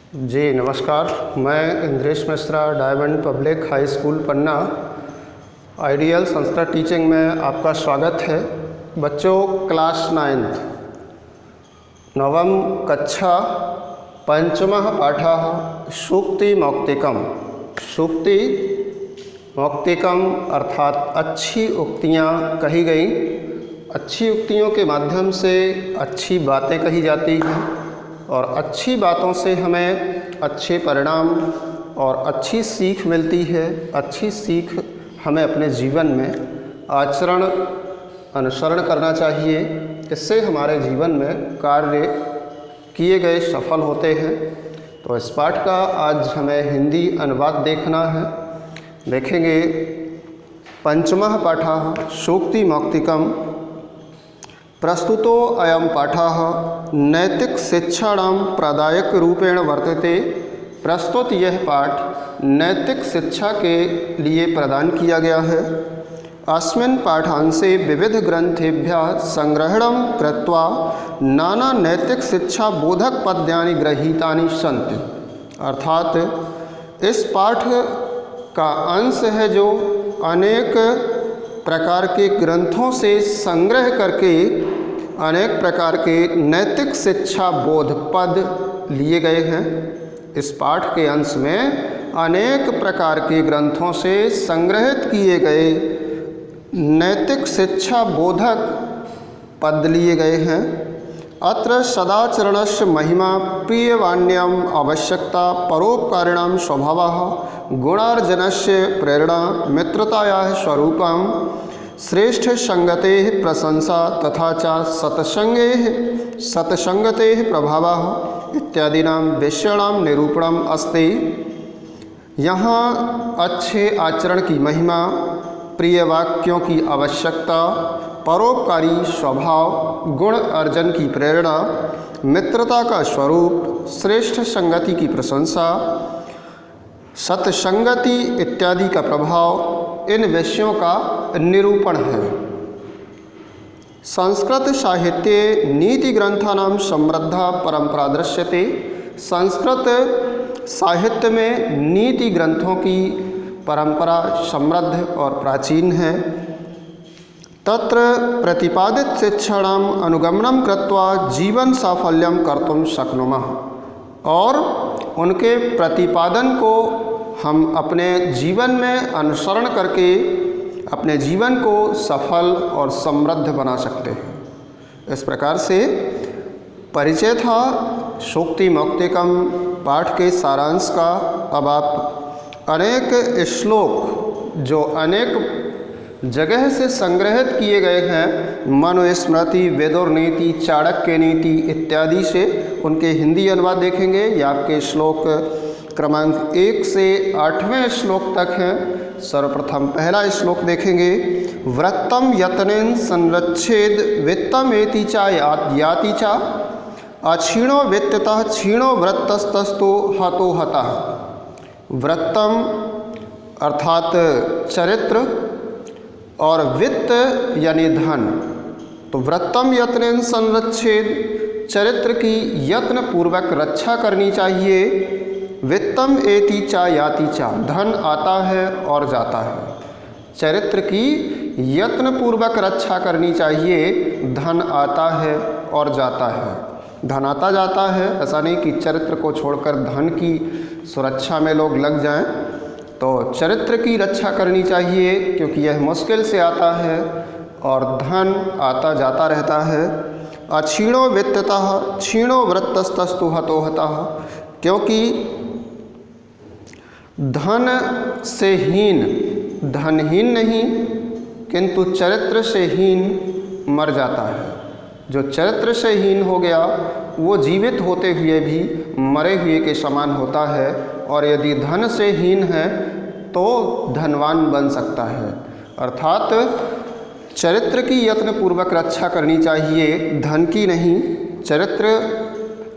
जी नमस्कार, मैं Indresh Mishra, diamond public high school Panna ideal संस्था टीचिंग में आपका स्वागत है। बच्चों, क्लास 9 नवम कक्षा पंचमः पाठः सूक्ति मौक्तिकम। सूक्ति मौक्तिकम अर्थात अच्छी उक्तियाँ कही गई। अच्छी उक्तियों के माध्यम से अच्छी बातें कही जाती हैं और अच्छी बातों से हमें अच्छे परिणाम और अच्छी सीख मिलती है। अच्छी सीख हमें अपने जीवन में आचरण अनुसरण करना चाहिए। इससे हमारे जीवन में कार्य किए गए सफल होते हैं। तो इस पाठ का आज हमें हिंदी अनुवाद देखना है। देखेंगे पंचमः पाठः सूक्ति मौक्तिकम। प्रस्तुतो अयं पाठः नैतिक शिक्षाणां प्रदायक रूपेण वर्तते। प्रस्तुत यह पाठ नैतिक शिक्षा के लिए प्रदान किया गया है। अस्मिन् पाठांशे विविध ग्रंथेभ्यः संग्रहणं कृत्वा नाना नैतिक शिक्षा बोधक पद्यानि गृहीतानि सन्ति। अर्थात इस पाठ का अंश है जो अनेक प्रकार के ग्रंथों से संग्रह करके अनेक प्रकार के नैतिक शिक्षा बोध पद लिए गए हैं। इस पाठ के अंश में अनेक प्रकार के ग्रंथों से संग्रहित किए गए नैतिक शिक्षा बोधक पद लिए गए हैं। अत्र सदाचरणस्य महिमा प्रियवाण्याम आवश्यकता परोपकारिणां स्वभावः गुणार्जनस्य प्रेरणा मित्रतायाः स्वरूपं श्रेष्ठ संगतेः प्रशंसा तथा च सत्संगतेः प्रभावः इत्यादीनां विषयाणां निरूपणम् अस्ति। यहाँ अच्छे आचरण की महिमा, प्रिय वाक्यों की आवश्यकता, परोपकारी स्वभाव, गुण अर्जन की प्रेरणा, मित्रता का स्वरूप, श्रेष्ठ संगति की प्रशंसा, सत्संगति इत्यादि का प्रभाव, इन विषयों का निरूपण है। संस्कृत साहित्ये नीति ग्रंथानां समृद्धा परंपरा दृश्यते। संस्कृत साहित्य में नीति ग्रंथों की परंपरा समृद्ध और प्राचीन है। तत्र प्रतिपादित शिक्षाणां अनुगमनं कृत्वा जीवन साफल्यं कर्तुं शक्नुमः। और उनके प्रतिपादन को हम अपने जीवन में अनुसरण करके अपने जीवन को सफल और समृद्ध बना सकते हैं। इस प्रकार से परिचय था सूक्ति मौक्तिकम पाठ के सारांश का। अब आप अनेक श्लोक जो अनेक जगह से संग्रहित किए गए हैं, मनुस्मृति, विदुर नीति, चाणक्य नीति इत्यादि से, उनके हिंदी अनुवाद देखेंगे। ये आपके श्लोक क्रमांक 1 से 8वें श्लोक तक हैं। सर्वप्रथम पहला श्लोक देखेंगे। व्रतम यत्नेन संरक्षेद वित्तम एति चा याति चा अक्षीणो वित्ततः क्षीणो व्रतस्तस्तो हतो हतः। व्रतम अर्थात चरित्र और वित्त यानी धन। तो व्रतम यत्नेन संरक्षेद, चरित्र की यत्न पूर्वक रक्षा करनी चाहिए। वित्तम एति चा याति चा, धन आता है और जाता है। चरित्र की यत्न पूर्वक रक्षा करनी चाहिए। धन आता है और जाता है। धन आता जाता है, ऐसा नहीं कि चरित्र को छोड़कर धन की सुरक्षा में लोग लग जाएं। तो चरित्र की रक्षा करनी चाहिए क्योंकि यह मुश्किल से आता है और धन आता जाता रहता है। अक्षीणो वित्ततः क्षीणो व्रतस्तस्तु हतो हतः, क्योंकि धन से हीन धनहीन नहीं किंतु चरित्र से हीन मर जाता है। जो चरित्र से हीन हो गया वो जीवित होते हुए भी मरे हुए के समान होता है। और यदि धन से हीन है तो धनवान बन सकता है। अर्थात चरित्र की यत्न पूर्वक रक्षा करनी चाहिए, धन की नहीं। चरित्र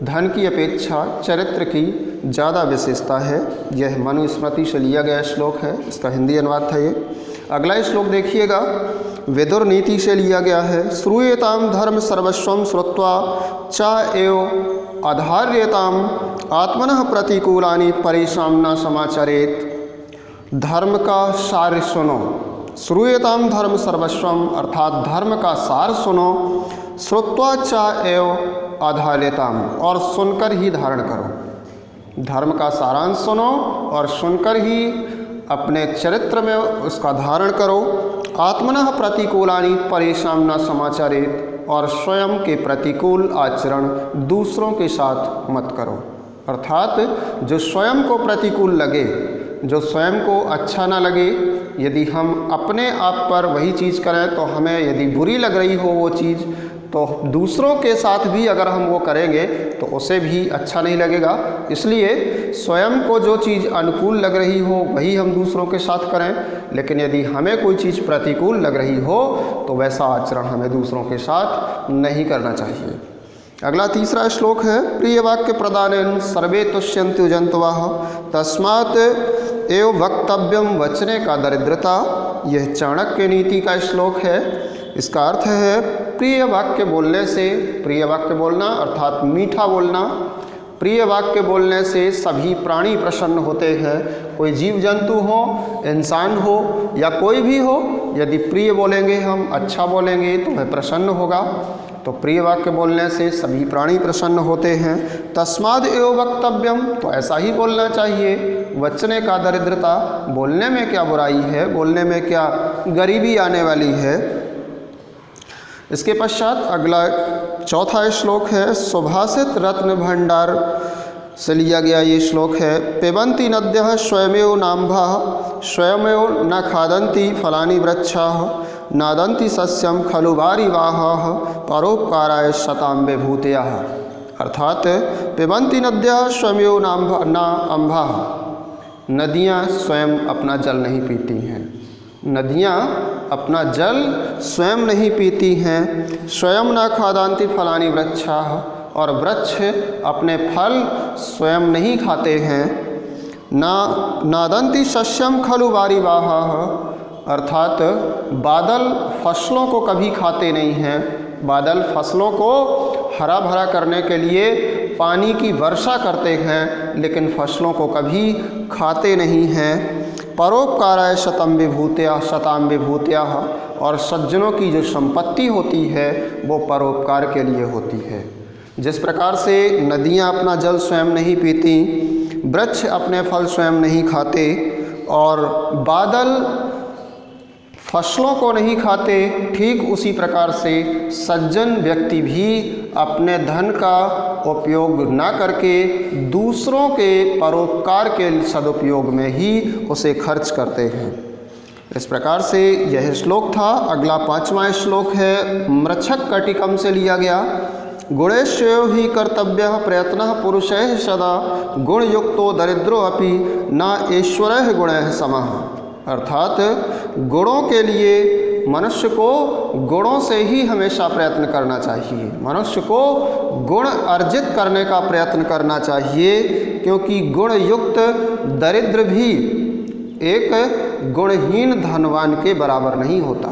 धन की अपेक्षा चरित्र की ज़्यादा विशेषता है। यह मनुस्मृति से लिया गया श्लोक है। इसका हिंदी अनुवाद था ये। अगला श्लोक देखिएगा, विदुर नीति से लिया गया है। श्रूयेतां धर्म सर्वस्वं श्रुत्वा च एव अधार्यताम आत्मनः प्रतिकूलानि परेषां न समाचरेत। धर्म का सार सुनो। श्रूयताम धर्म सर्वस्वम, अर्थात धर्म का सार सुनो। श्रुत्वा च एव अधार्यताम, और सुनकर ही धारण करो। धर्म का सारांश सुनो और सुनकर ही अपने चरित्र में उसका धारण करो। आत्मनः प्रतिकूलानि परेषां न समाचरेत, और स्वयं के प्रतिकूल आचरण दूसरों के साथ मत करो। अर्थात जो स्वयं को प्रतिकूल लगे, जो स्वयं को अच्छा ना लगे, यदि हम अपने आप पर वही चीज़ करें तो हमें यदि बुरी लग रही हो वो चीज़, तो दूसरों के साथ भी अगर हम वो करेंगे तो उसे भी अच्छा नहीं लगेगा। इसलिए स्वयं को जो चीज़ अनुकूल लग रही हो वही हम दूसरों के साथ करें, लेकिन यदि हमें कोई चीज़ प्रतिकूल लग रही हो तो वैसा आचरण हमें दूसरों के साथ नहीं करना चाहिए। अगला तीसरा श्लोक है, प्रिय वाक्य प्रदानेन सर्वे तुष्यन्ति जंतवः तस्मात् एव वक्तव्यम, वचने का दरिद्रता। यह चाणक्य नीति का श्लोक है। इसका अर्थ है प्रिय वाक्य बोलने से, प्रिय वाक्य बोलना अर्थात मीठा बोलना, प्रिय वाक्य बोलने से सभी प्राणी प्रसन्न होते हैं। कोई जीव जंतु हो, इंसान हो या कोई भी हो, यदि प्रिय बोलेंगे, हम अच्छा बोलेंगे तो वह प्रसन्न होगा। तो प्रिय वाक्य बोलने से सभी प्राणी प्रसन्न होते हैं। तस्माद् एव वक्तव्यम, तो ऐसा ही बोलना चाहिए। वचने का दरिद्रता, बोलने में क्या बुराई है, बोलने में क्या गरीबी आने वाली है। इसके पश्चात अगला चौथा श्लोक है, सुभाषित रत्न भंडार से लिया गया ये श्लोक है। पिबन्ति नद्यः स्वयमेव नाम्भः स्वयमेव न खादन्ति फलानि वृक्षाः नादन्ति सस्यम खलु वारिवाहः परोपकाराय शतां विभूतयः। अर्थात पिबन्ति नद्यः स्वयमेव न अम्भः, नदियाँ स्वयं अपना जल नहीं पीती हैं। नदियाँ अपना जल स्वयं नहीं पीती हैं। स्वयं न खादन्ति फलानि वृक्षाः, और वृक्ष अपने फल स्वयं नहीं खाते हैं। नादन्ति सस्यम खलु वारिवाहः, अर्थात बादल फसलों को कभी खाते नहीं हैं। बादल फसलों को हरा भरा करने के लिए पानी की वर्षा करते हैं, लेकिन फसलों को कभी खाते नहीं हैं। परोपकाराय शतां विभूतयः, और सज्जनों की जो संपत्ति होती है वो परोपकार के लिए होती है। जिस प्रकार से नदियाँ अपना जल स्वयं नहीं पीती, वृक्ष अपने फल स्वयं नहीं खाते, और बादल फसलों को नहीं खाते, ठीक उसी प्रकार से सज्जन व्यक्ति भी अपने धन का उपयोग न करके दूसरों के परोपकार के सदुपयोग में ही उसे खर्च करते हैं। इस प्रकार से यह श्लोक था। अगला पांचवा श्लोक है, मृच्छक कटिकम से लिया गया। गुणेश्व ही कर्तव्यः प्रयत्नः पुरुषैः सदा गुणयुक्तो दरिद्रो अपि न ऐश्वर्यः गुणैः समः। अर्थात गुणों के लिए मनुष्य को गुणों से ही हमेशा प्रयत्न करना चाहिए। मनुष्य को गुण अर्जित करने का प्रयत्न करना चाहिए, क्योंकि गुण युक्त दरिद्र भी एक गुणहीन धनवान के बराबर नहीं होता।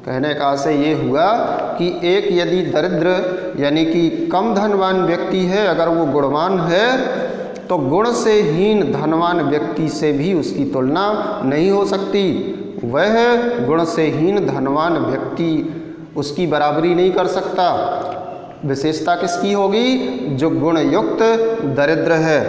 कहने का आशय ये हुआ कि एक यदि दरिद्र यानी कि कम धनवान व्यक्ति है, अगर वो गुणवान है तो गुण से हीन धनवान व्यक्ति से भी उसकी तुलना नहीं हो सकती। वह गुण से हीन धनवान व्यक्ति उसकी बराबरी नहीं कर सकता। विशेषता किसकी होगी? जो गुण युक्त दरिद्र है।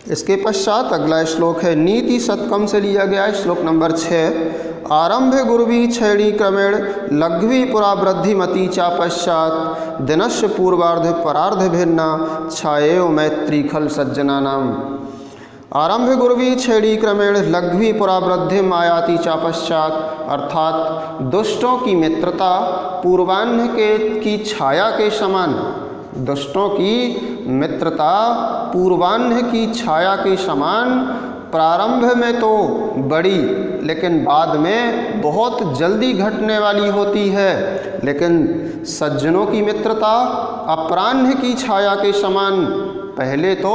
इसके पश्चात अगला श्लोक है, नीति शतकम से लिया गया श्लोक नंबर 6। आरंभे गुरुवी क्षैणी क्रमेण लघ्वी पुरा वृद्धिमती चा पश्चात दिनस्य पूर्वार्ध परार्ध भिन्ना छाएव मैत्री खल सज्जनानाम। आरंभे गुरुवी क्षैणी क्रमेण लघ्वी पुरा वृद्धि मायाति चा पश्चात, अर्थात दुष्टों की मित्रता पूर्वाह्न की छाया के समान, दुष्टों की मित्रता पूर्वाह्न की छाया के समान प्रारंभ में तो बड़ी लेकिन बाद में बहुत जल्दी घटने वाली होती है। लेकिन सज्जनों की मित्रता अपराह्न की छाया के समान पहले तो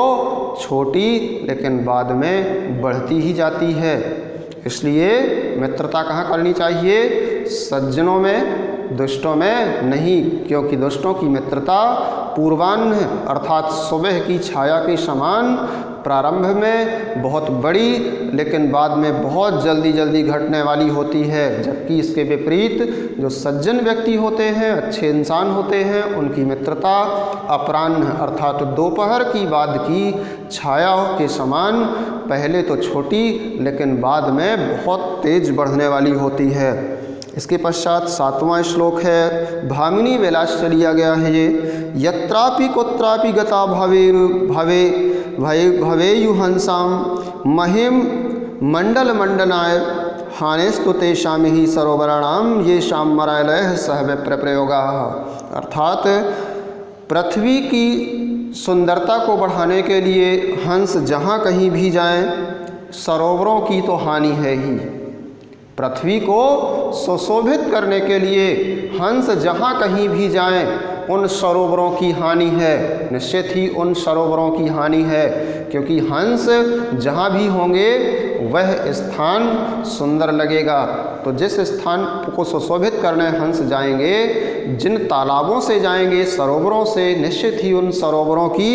छोटी लेकिन बाद में बढ़ती ही जाती है। इसलिए मित्रता कहाँ करनी चाहिए? सज्जनों में, दुष्टों में नहीं, क्योंकि दुष्टों की मित्रता पूर्वाह्न अर्थात सुबह की छाया के समान प्रारंभ में बहुत बड़ी लेकिन बाद में बहुत जल्दी जल्दी घटने वाली होती है, जबकि इसके विपरीत जो सज्जन व्यक्ति होते हैं, अच्छे इंसान होते हैं, उनकी मित्रता अपराह्न अर्थात दोपहर की बाद की छाया के समान पहले तो छोटी लेकिन बाद में बहुत तेज बढ़ने वाली होती है। इसके पश्चात 7वां श्लोक है, भामिनी विलास लिया गया है ये, यत्रापि कुत्रापि गता भवेयुहंसाम महिम मंडल मंडनाय हानेस्तु तेषाम ही सरोवराणाम ये शाम मरालय सह प्रप्रयोगा। अर्थात पृथ्वी की सुंदरता को बढ़ाने के लिए हंस जहाँ कहीं भी जाएं, सरोवरों की तो हानि है ही। पृथ्वी को सुशोभित करने के लिए हंस जहाँ कहीं भी जाएं, उन सरोवरों की हानि है, निश्चित ही उन सरोवरों की हानि है, क्योंकि हंस जहाँ भी होंगे वह स्थान सुंदर लगेगा। तो जिस स्थान को सुशोभित करने हंस जाएंगे, जिन तालाबों से जाएंगे, सरोवरों से, निश्चित ही उन सरोवरों की